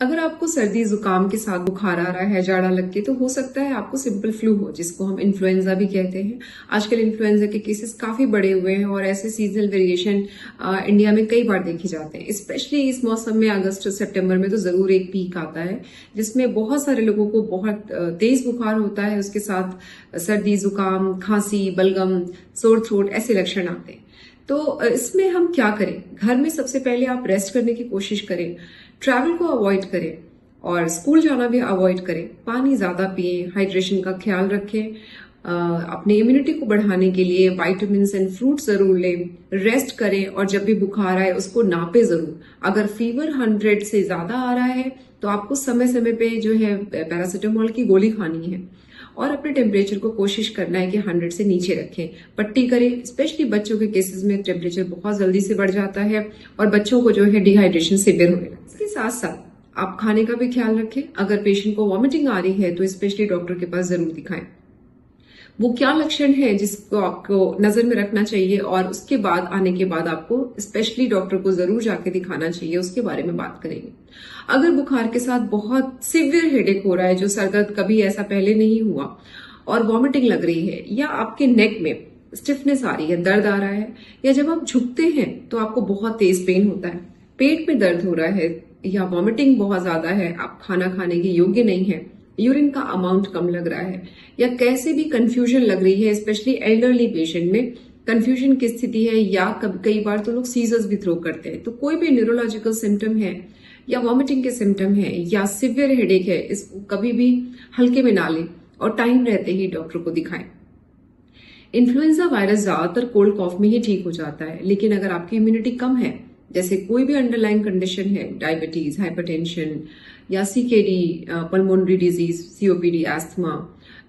अगर आपको सर्दी जुकाम के साथ बुखार आ रहा है, जाड़ा लग के, तो हो सकता है आपको सिंपल फ्लू हो, जिसको हम इन्फ्लुएंजा भी कहते हैं। आजकल इन्फ्लुएंजा के केसेस काफी बढ़े हुए हैं और ऐसे सीजनल वेरिएशन इंडिया में कई बार देखे जाते हैं। स्पेशली इस मौसम में अगस्त सितंबर में तो जरूर एक पीक आता है जिसमें बहुत सारे लोगों को बहुत तेज बुखार होता है। उसके साथ सर्दी जुकाम, खांसी, बलगम, सोर थ्रोट ऐसे लक्षण आते हैं। तो इसमें हम क्या करें? घर में सबसे पहले आप रेस्ट करने की कोशिश करें, ट्रैवल को अवॉइड करें और स्कूल जाना भी अवॉइड करें। पानी ज्यादा पिएं, हाइड्रेशन का ख्याल रखें। अपनी इम्यूनिटी को बढ़ाने के लिए विटामिन एंड फ्रूट जरूर लें, रेस्ट करें और जब भी बुखार आए उसको नापे जरूर। अगर फीवर 100 से ज्यादा आ रहा है तो आपको समय समय पे जो है पैरासीटामोल की गोली खानी है और अपने टेम्परेचर को कोशिश करना है कि 100 से नीचे रखें। पट्टी करें। स्पेशली बच्चों के केसेस में टेम्परेचर बहुत जल्दी से बढ़ जाता है और बच्चों को जो है डिहाइड्रेशन सिवियर होने लगता है। इसके साथ साथ आप खाने का भी ख्याल रखें। अगर पेशेंट को वॉमिटिंग आ रही है तो स्पेशली डॉक्टर के पास जरूर दिखाएं। वो क्या लक्षण है जिसको आपको नजर में रखना चाहिए और उसके बाद आने के बाद आपको स्पेशली डॉक्टर को जरूर जाके दिखाना चाहिए, उसके बारे में बात करेंगे। अगर बुखार के साथ बहुत सिवियर हेडेक हो रहा है, जो सरदर्द कभी ऐसा पहले नहीं हुआ, और वॉमिटिंग लग रही है, या आपके नेक में स्टिफनेस आ रही है, दर्द आ रहा है, या जब आप झुकते हैं तो आपको बहुत तेज पेन होता है, पेट में दर्द हो रहा है, या वॉमिटिंग बहुत ज्यादा है, आप खाना खाने के योग्य नहीं है, यूरिन का अमाउंट कम लग रहा है, या कैसे भी कंफ्यूजन लग रही है, स्पेशली एल्डरली पेशेंट में कंफ्यूजन की स्थिति है, या कई बार तो लोग सीजर्स भी थ्रो करते हैं, तो कोई भी न्यूरोलॉजिकल सिम्टम है या वॉमिटिंग के सिम्टम है या सिवियर हेडेक है, इसको कभी भी हल्के में ना लें और टाइम रहते ही डॉक्टर को दिखाएं। इन्फ्लुएंजा वायरस ज्यादातर कोल्ड कॉफ में ही ठीक हो जाता है, लेकिन अगर आपकी इम्यूनिटी कम है, जैसे कोई भी अंडरलाइन कंडीशन है, डायबिटीज, हाइपरटेंशन या CKD, pulmonary disease, COPD, asthma,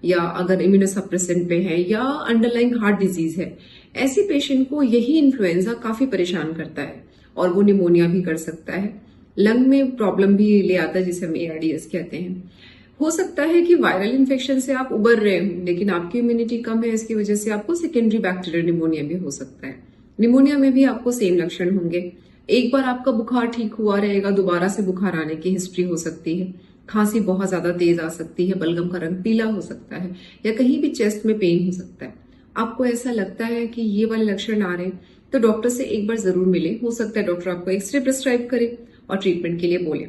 या अगर इम्यूनोसप्रेसेंट पे है या अंडरलाइन हार्ट डिजीज है, ऐसे पेशेंट को यही इन्फ्लुएंजा काफी परेशान करता है और वो निमोनिया भी कर सकता है, लंग में प्रॉब्लम भी ले आता है, जिसे हम ARDS कहते हैं। हो सकता है कि वायरल इन्फेक्शन से आप उबर रहे हो लेकिन आपकी इम्यूनिटी कम है, इसकी वजह से आपको सेकेंडरी बैक्टीरियल निमोनिया भी हो सकता है। निमोनिया में भी आपको सेम लक्षण होंगे। एक बार आपका बुखार ठीक हुआ रहेगा, दोबारा से बुखार आने की हिस्ट्री हो सकती है, खांसी बहुत ज्यादा तेज आ सकती है, बलगम का रंग पीला हो सकता है, या कहीं भी चेस्ट में पेन हो सकता है। आपको ऐसा लगता है कि ये वाले लक्षण आ रहे हैं तो डॉक्टर से एक बार जरूर मिले। हो सकता है डॉक्टर आपको एक्सरे प्रिस्क्राइब करे और ट्रीटमेंट के लिए बोले।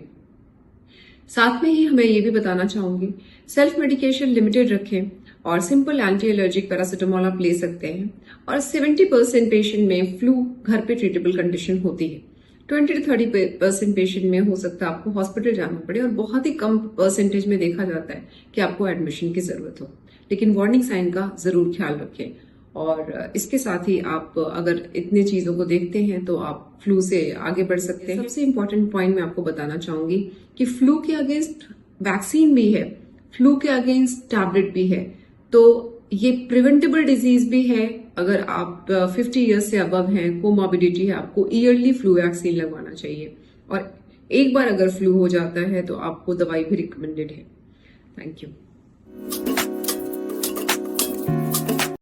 साथ में ही हमें ये भी बताना चाहूंगी, सेल्फ मेडिकेशन लिमिटेड रखें और सिंपल एंटी एलर्जिक पैरासीटामोल आप ले सकते हैं। और 70% पेशेंट में फ्लू घर पे ट्रीटेबल कंडीशन होती है। 20 to 30% पेशेंट में हो सकता है आपको हॉस्पिटल जाना पड़े और बहुत ही कम परसेंटेज में देखा जाता है कि आपको एडमिशन की जरूरत हो। लेकिन वार्निंग साइन का जरूर ख्याल रखें। और इसके साथ ही आप अगर इतने चीजों को देखते हैं तो आप फ्लू से आगे बढ़ सकते हैं। सबसे इंपॉर्टेंट पॉइंट मैं आपको बताना चाहूंगी कि फ्लू के अगेंस्ट वैक्सीन भी है, फ्लू के अगेंस्ट टैबलेट भी है, तो ये प्रिवेंटेबल डिजीज भी है। अगर आप 50 ईयर्स से अबव हैं, कोमॉर्बिडिटी है, आपको ईयरली फ्लू वैक्सीन लगवाना चाहिए। और एक बार अगर फ्लू हो जाता है तो आपको दवाई भी रिकमेंडेड है। Thank you.